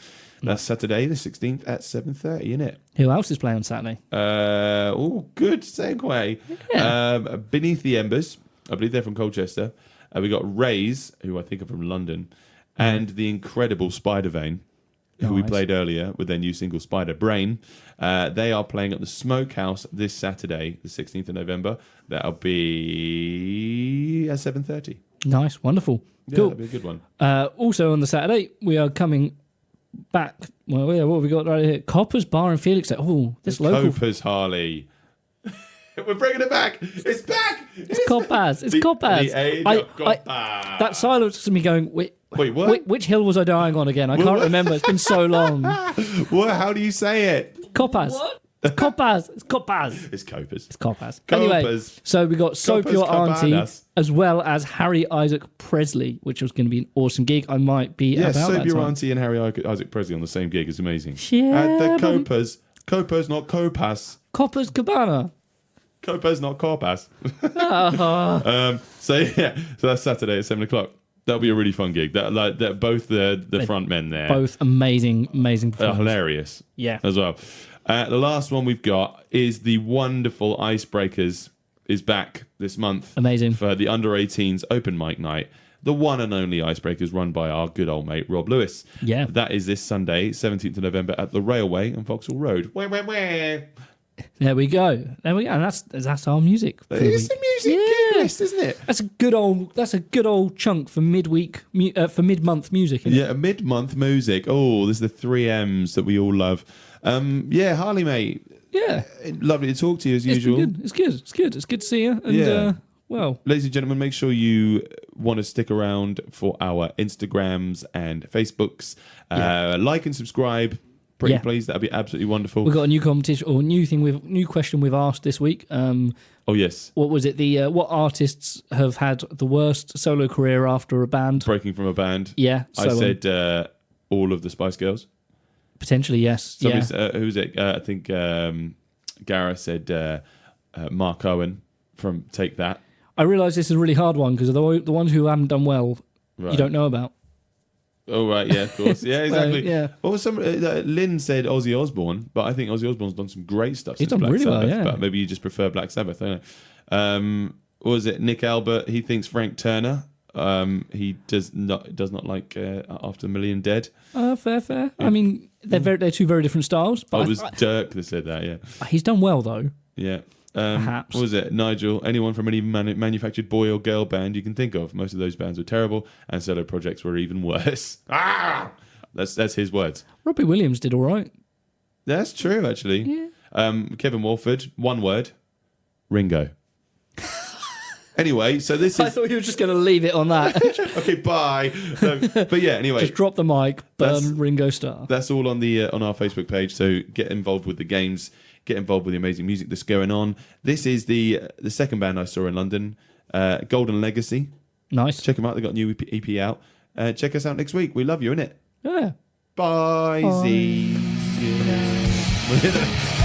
S3: that's Saturday the 16th at 7:30, isn't it?
S2: Who else is playing on Saturday?
S3: Good segue.
S2: Yeah.
S3: Beneath the Embers. I believe they're from Colchester. We got Rays, who I think are from London, and the incredible Spidervayne, who we played earlier with their new single Spider Brain. They are playing at the Smokehouse this Saturday, the 16th of November. That'll be at 7:30.
S2: Nice, wonderful.
S3: Yeah,
S2: cool.
S3: That'll be a good one.
S2: Also on the Saturday, we are coming back. Well, yeah, what have we got right here? Coppers Bar and Felix. Oh, this local.
S3: Coppers, Harley. We're bringing it back. It's back.
S2: It's Coppers. It's Coppers. That silence to me going, wait,
S3: what?
S2: Which hill was I dying on again? I can't remember. It's been so long.
S3: What? How do you say it?
S2: Coppers.
S4: What?
S2: It's Coppers. It's Coppers.
S3: It's Copers.
S2: It's Coppers.
S3: Coppers.
S2: Anyway, so we got Soap
S3: Coppers,
S2: Your Auntie,
S3: Cabanas.
S2: as well as Harry Isaac Presley, which was going to be an awesome gig. I might be
S3: Yeah,
S2: about
S3: Soap
S2: that
S3: Your
S2: time.
S3: Auntie and Harry Isaac Presley on the same gig is amazing.
S2: Yeah,
S3: At the
S2: buddy.
S3: Copers, not Copas.
S2: Coppers Cabana.
S3: Copers, not Corpas.
S2: Uh-huh.
S3: So that's Saturday at 7 o'clock. That'll be a really fun gig. That both the front men there,
S2: Both amazing performers.
S3: hilarious.
S2: Yeah.
S3: As well. The last one we've got is the wonderful Icebreakers is back this month.
S2: Amazing.
S3: For the under 18s open mic night. The one and only Icebreakers run by our good old mate Rob Lewis.
S2: Yeah.
S3: That is this Sunday, 17th of November at the Railway on Vauxhall Road.
S2: There we go. And that's our music. For the
S3: It's
S2: week.
S3: a music gig list, isn't it?
S2: That's a good old chunk for midweek for mid-month music. Isn't it?
S3: Yeah, mid-month music. Oh, there's the 3 M's that we all love. Yeah, Harley, mate.
S2: Yeah.
S3: Lovely to talk to you as usual.
S2: It's good. It's good to see you. And,
S3: Yeah.
S2: well,
S3: Ladies and gentlemen, make sure you want to stick around for our Instagrams and Facebooks. Like and subscribe. Pretty please. That'd be absolutely wonderful.
S2: we've got a new competition or new question we've asked this week.
S3: Oh, yes.
S2: What was it? What artists have had the worst solo career after a band?
S3: Breaking from a band.
S2: Yeah.
S3: I said all of the Spice Girls.
S2: Potentially, yes.
S3: Who's it? I think Gareth said Mark Owen from Take That.
S2: I realise this is a really hard one because the ones who haven't done well,
S3: Right.
S2: you don't know about.
S3: Oh, right, yeah, of course. Yeah, exactly.
S2: Yeah.
S3: Well, Lynn said Ozzy Osbourne, but I think Ozzy Osbourne's done some great stuff
S2: He's
S3: since
S2: done
S3: Black
S2: really well,
S3: Sabbath,
S2: yeah.
S3: but maybe you just prefer Black Sabbath, I don't know. What was it? Nick Albert, he thinks Frank Turner. He does not like After a Million Dead.
S2: Fair. Yeah. I mean, they're two very different styles. But
S3: It was Dirk that said that, yeah.
S2: He's done well, though.
S3: Yeah.
S2: Perhaps.
S3: What was it? Nigel, anyone from any manufactured boy or girl band you can think of. Most of those bands were terrible, and solo projects were even worse. That's his words.
S2: Robbie Williams did all right.
S3: That's true, actually.
S2: Yeah.
S3: Kevin Walford, one word, Ringo. Anyway, so this
S2: I
S3: is...
S2: thought you were just going to leave it on that.
S3: Okay, bye. But yeah, anyway.
S2: Just drop the mic, burn Ringo Starr.
S3: That's all on the on our Facebook page, so get involved with the games, get involved with the amazing music that's going on. This is the second band I saw in London, Golden Legacy.
S2: Nice.
S3: Check them out, they've got a new EP out. Check us out next week. We love you, innit?
S2: Yeah.
S3: Bye.
S2: Bye.
S3: See you.